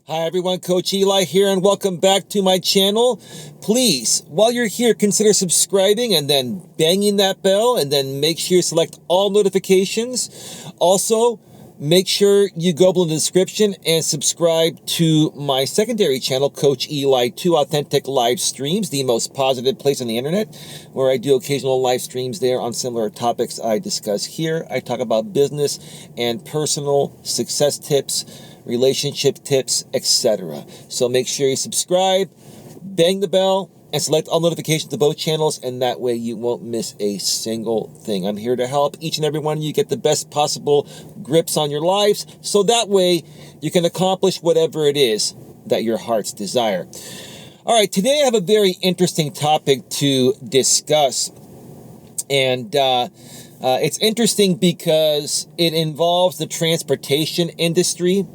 Hi everyone, Coach Eli here, and welcome back to my channel. Please, while you're here, consider subscribing and then banging that bell, and then make sure you select all notifications. Also, make sure you go below in the description and subscribe to my secondary channel, Coach Eli, 2 authentic live streams, the most positive place on the internet, where I do occasional live streams there on similar topics I discuss here. I talk about business and personal success tips, relationship tips, etc. So make sure you subscribe, bang the bell, and select all notifications to both channels, and that way you won't miss a single thing. I'm here to help each and every one of you get the best possible grips on your lives, so that way you can accomplish whatever it is that your hearts desire. All right, today I have a very interesting topic to discuss, and it's interesting because it involves the transportation industry.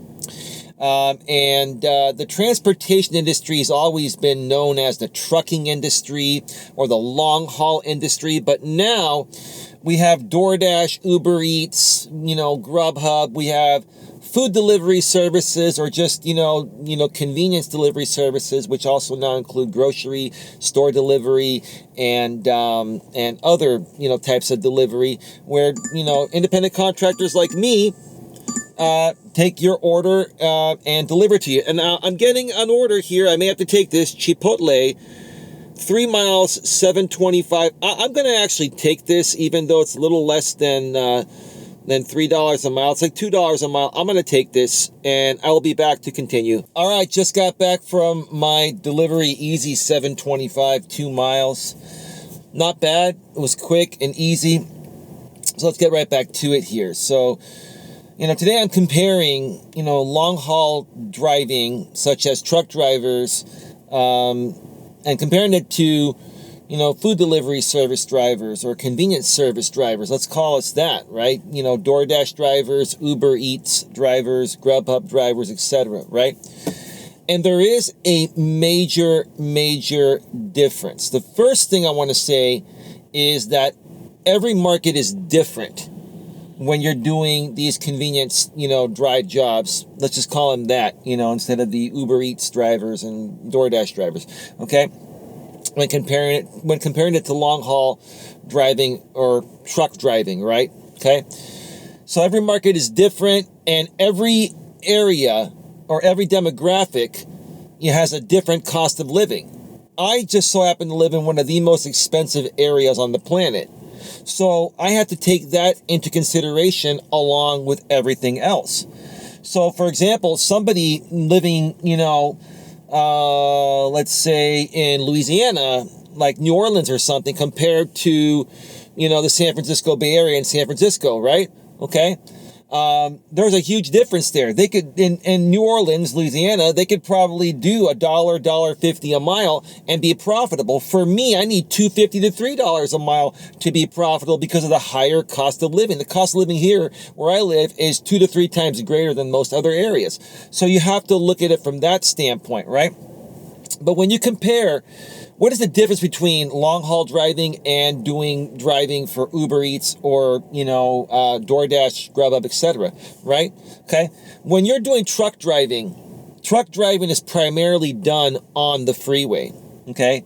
The transportation industry has always been known as the trucking industry or the long haul industry, but now we have DoorDash, Uber Eats, Grubhub. We have food delivery services, or just convenience delivery services, which also now include grocery store delivery and other types of delivery, where independent contractors like me take your order and deliver it to you. And I'm getting an order here. I may have to take this Chipotle, 3 miles, $7.25. I'm going to actually take this, even though it's a little less than $3 a mile. It's like $2 a mile. I'm going to take this, and I will be back to continue. All right, just got back from my delivery. Easy, $7.25, 2 miles. Not bad. It was quick and easy. So let's get right back to it here. So, today I'm comparing, long-haul driving, such as truck drivers, and comparing it to, food delivery service drivers or convenience service drivers. Let's call us that, right? DoorDash drivers, Uber Eats drivers, Grubhub drivers, etc., right? And there is a major, major difference. The first thing I want to say is that every market is different. When you're doing these convenience, drive jobs, let's just call them that, instead of the Uber Eats drivers and DoorDash drivers, okay? When comparing it to long haul driving or truck driving, right? Okay? So every market is different, and every area or every demographic has a different cost of living. I just so happen to live in one of the most expensive areas on the planet. So I have to take that into consideration along with everything else. So, for example, somebody living, let's say in Louisiana, like New Orleans or something, compared to, the San Francisco Bay Area and San Francisco, right? Okay. There's a huge difference there. They could, in New Orleans, Louisiana, they could probably do $1.50 a mile and be profitable. For me, I need $2.50 to $3 a mile to be profitable because of the higher cost of living. The cost of living here where I live is 2 to 3 times greater than most other areas. So you have to look at it from that standpoint, right? But when you compare, what is the difference between long-haul driving and driving for Uber Eats or, DoorDash, Grubhub, etc., right? Okay? When you're doing truck driving is primarily done on the freeway, okay?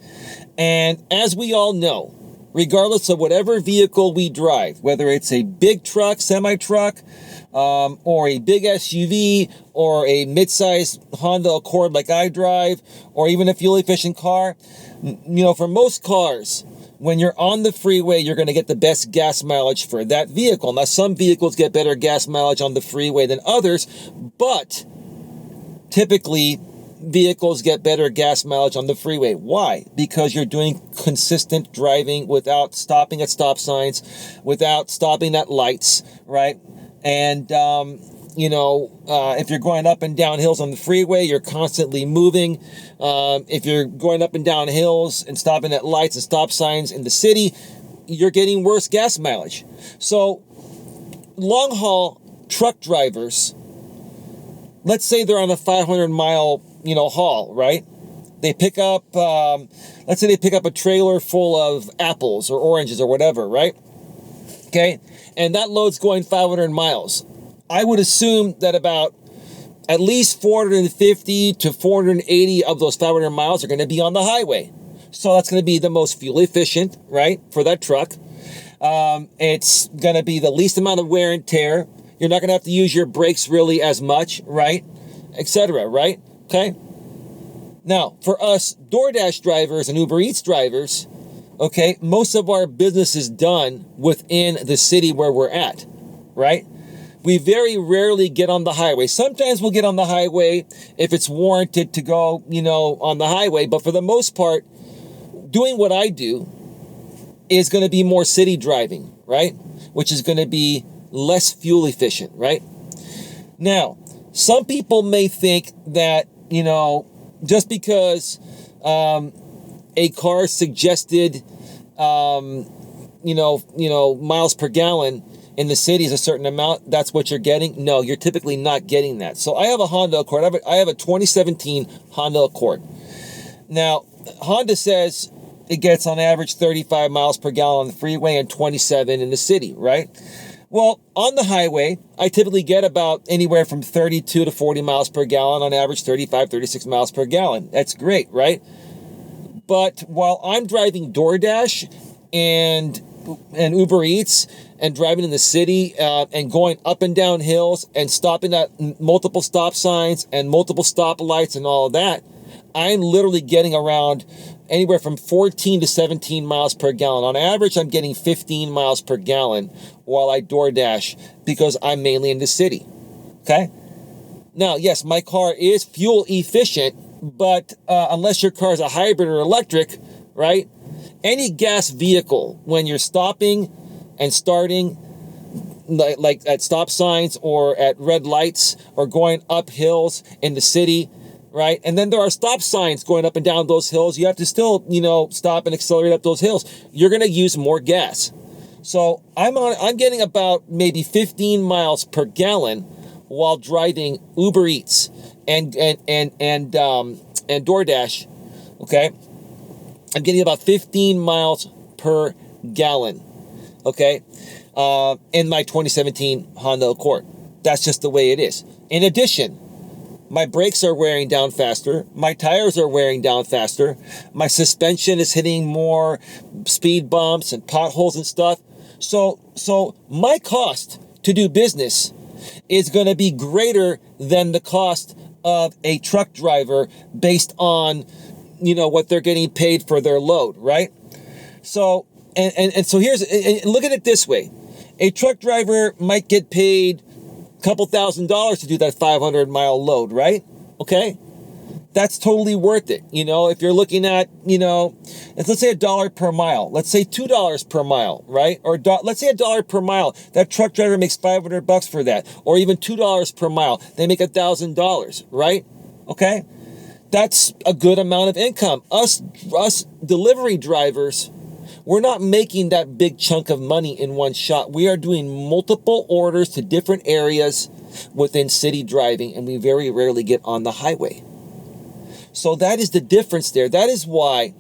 And as we all know, regardless of whatever vehicle we drive, whether it's a big truck, semi-truck, or a big SUV, or a mid-size Honda Accord like I drive, or even a fuel-efficient car, for most cars, when you're on the freeway, you're going to get the best gas mileage for that vehicle. Now, some vehicles get better gas mileage on the freeway than others, but typically, vehicles get better gas mileage on the freeway. Why? Because you're doing consistent driving without stopping at stop signs, without stopping at lights, right? And, if you're going up and down hills on the freeway, you're constantly moving. If you're going up and down hills and stopping at lights and stop signs in the city, you're getting worse gas mileage. So long haul truck drivers, let's say they're on a 500-mile, haul, right? They pick up, let's say they pick up a trailer full of apples or oranges or whatever, right? Okay. And that load's going 500 miles. I would assume that about at least 450 to 480 of those 500 miles are going to be on the highway. So that's going to be the most fuel efficient, right, for that truck. It's going to be the least amount of wear and tear. You're not going to have to use your brakes really as much, right, etc., right? Okay. Now, for us DoorDash drivers and Uber Eats drivers, okay, most of our business is done within the city where we're at, right? We very rarely get on the highway. Sometimes we'll get on the highway if it's warranted to go, on the highway. But for the most part, doing what I do is going to be more city driving, right? Which is going to be less fuel efficient, right? Now, some people may think that, just because a car suggested, miles per gallon in the city is a certain amount, that's what you're getting. No, you're typically not getting that. So I have a Honda Accord. I have a 2017 Honda Accord. Now, Honda says it gets on average 35 miles per gallon on the freeway and 27 in the city, right? Well, on the highway, I typically get about anywhere from 32 to 40 miles per gallon, on average 35, 36 miles per gallon. That's great, right? But while I'm driving DoorDash and Uber Eats and driving in the city and going up and down hills and stopping at multiple stop signs and multiple stoplights and all of that, I'm literally getting around anywhere from 14 to 17 miles per gallon. On average, I'm getting 15 miles per gallon while I DoorDash because I'm mainly in the city. Okay? Now, yes, my car is fuel efficient, but unless your car is a hybrid or electric, right? Any gas vehicle, when you're stopping and starting, like at stop signs or at red lights or going up hills in the city, right? And then there are stop signs going up and down those hills. You have to still, stop and accelerate up those hills. You're going to use more gas. So I'm getting about maybe 15 miles per gallon while driving Uber Eats and DoorDash. Okay, I'm getting about 15 miles per gallon. Okay, in my 2017 Honda Accord. That's just the way it is. In addition, my brakes are wearing down faster. My tires are wearing down faster. My suspension is hitting more speed bumps and potholes and stuff. So my cost to do business is going to be greater than the cost of a truck driver based on, what they're getting paid for their load, right? So, and so look at it this way. A truck driver might get paid couple $1,000s to do that 500-mile load, right? Okay, that's totally worth it. If you're looking at, let's say $1 per mile, let's say $2 per mile, right? Or let's say $1 per mile. That truck driver makes $500 for that, or even $2 per mile. They make $1,000, right? Okay, that's a good amount of income. Us delivery drivers, we're not making that big chunk of money in one shot. We are doing multiple orders to different areas within city driving, and we very rarely get on the highway. So that is the difference there. That is why,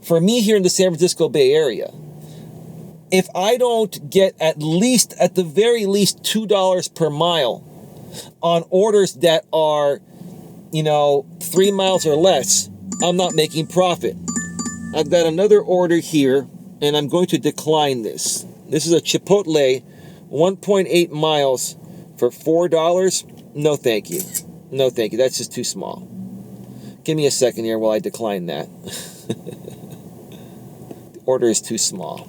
for me here in the San Francisco Bay Area, if I don't get at the very least $2 per mile on orders that are, 3 miles or less, I'm not making profit. I've got another order here, and I'm going to decline this. This is a Chipotle, 1.8 miles for $4. No, thank you. No, thank you. That's just too small. Give me a second here while I decline that. The order is too small.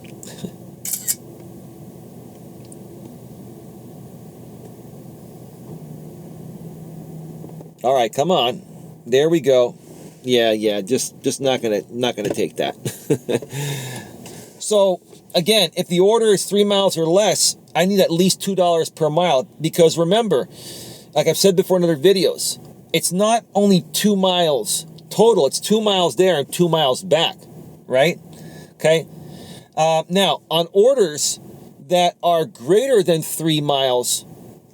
All right, come on. There we go. Yeah. Just not gonna take that. So again, if the order is 3 miles or less, I need at least $2 per mile, because remember, like I've said before in other videos, it's not only 2 miles total. It's 2 miles there and 2 miles back, right? Okay. Now on orders that are greater than 3 miles,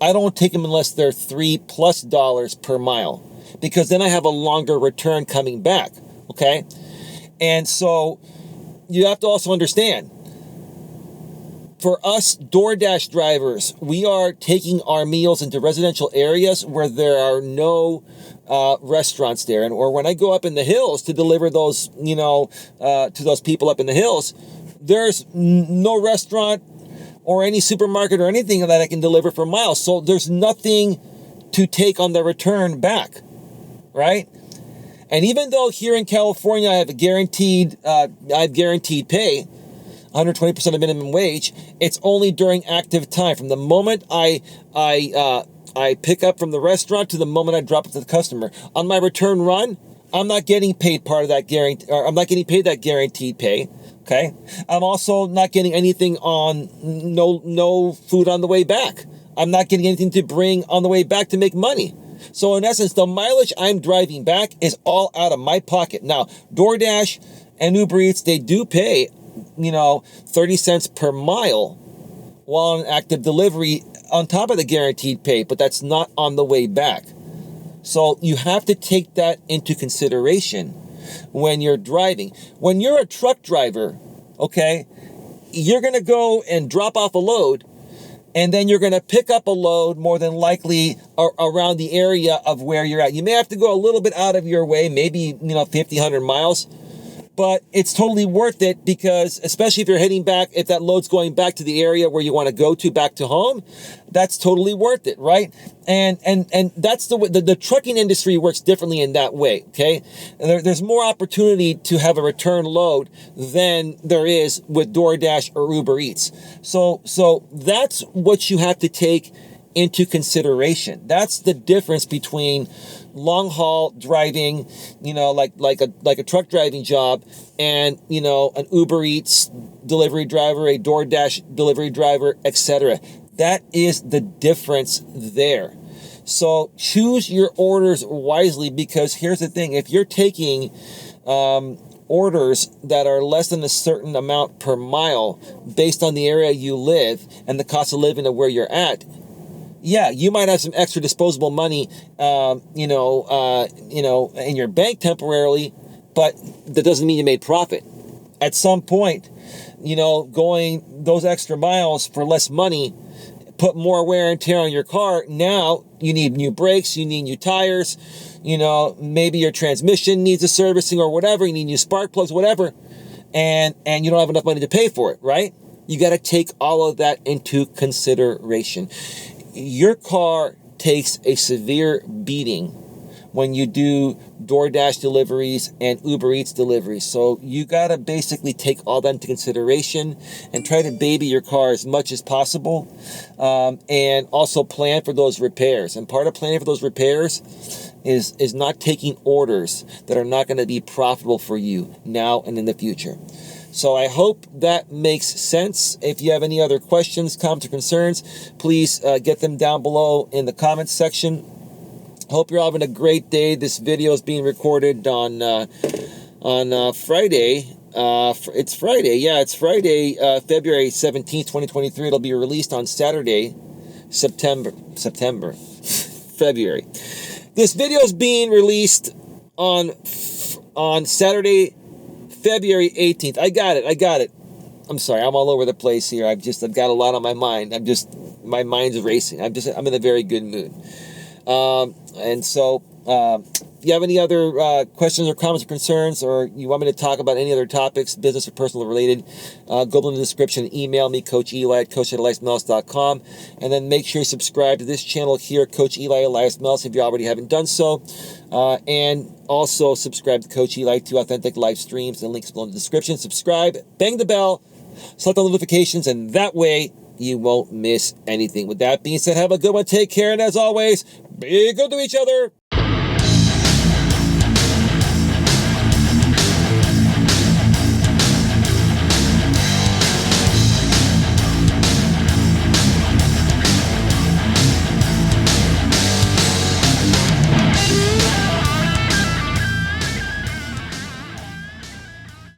I don't take them unless they're $3+ per mile, because then I have a longer return coming back. Okay. And so you have to also understand, for us DoorDash drivers, we are taking our meals into residential areas where there are no restaurants there. Or when I go up in the hills to deliver those, to those people up in the hills, there's no restaurant or any supermarket or anything that I can deliver for miles. So there's nothing to take on the return back, right? And even though here in California I have guaranteed pay, 120% of minimum wage, it's only during active time. From the moment I pick up from the restaurant to the moment I drop it to the customer. On my return run, I'm not getting paid part of that guarantee, or I'm not getting paid that guaranteed pay. Okay. I'm also not getting anything on no food on the way back. I'm not getting anything to bring on the way back to make money. So in essence, the mileage I'm driving back is all out of my pocket. Now, DoorDash and Uber Eats, they do pay 30 cents per mile while on active delivery on top of the guaranteed pay, but that's not on the way back. So you have to take that into consideration when you're driving. When you're a truck driver, okay, you're going to go and drop off a load, and then you're going to pick up a load more than likely around the area of where you're at. You may have to go a little bit out of your way, maybe 50, 100 miles, but it's totally worth it, because especially if you're heading back, if that load's going back to the area where you want to go to, back to home, that's totally worth it, right? And that's the way the trucking industry works differently in that way, okay? And there's more opportunity to have a return load than there is with DoorDash or Uber Eats. So that's what you have to take into consideration. That's the difference between long haul driving, like a truck driving job, and an Uber Eats delivery driver, a DoorDash delivery driver, etc. That is the difference there. So choose your orders wisely, because here's the thing: if you're taking orders that are less than a certain amount per mile based on the area you live and the cost of living of where you're at, yeah, you might have some extra disposable money, in your bank temporarily, but that doesn't mean you made profit. At some point, going those extra miles for less money, put more wear and tear on your car. Now you need new brakes, you need new tires, maybe your transmission needs a servicing or whatever, you need new spark plugs, whatever, and you don't have enough money to pay for it, right? You got to take all of that into consideration. Your car takes a severe beating when you do DoorDash deliveries and Uber Eats deliveries. So you got to basically take all that into consideration and try to baby your car as much as possible, and also plan for those repairs. And part of planning for those repairs is not taking orders that are not going to be profitable for you now and in the future. So I hope that makes sense. If you have any other questions, comments, or concerns, please get them down below in the comments section. Hope you're having a great day. This video is being recorded on Friday. It's Friday. Yeah, it's Friday, February 17th, 2023. It'll be released on Saturday, February. This video is being released on Saturday, February 18th. I got it. I'm sorry, I'm all over the place here. I've got a lot on my mind. My mind's racing. I'm in a very good mood. And so, if you have any other questions or comments or concerns, or you want me to talk about any other topics, business or personal related, go below in the description and email me, Coach Eli at coacheli@melas.com. And then make sure you subscribe to this channel here, Coach Eli Elias Melas, if you already haven't done so. And also subscribe to Coach Eli to authentic live streams. The links below in the description. Subscribe, bang the bell, select all notifications, and that way you won't miss anything. With that being said, have a good one. Take care, and as always, be good to each other.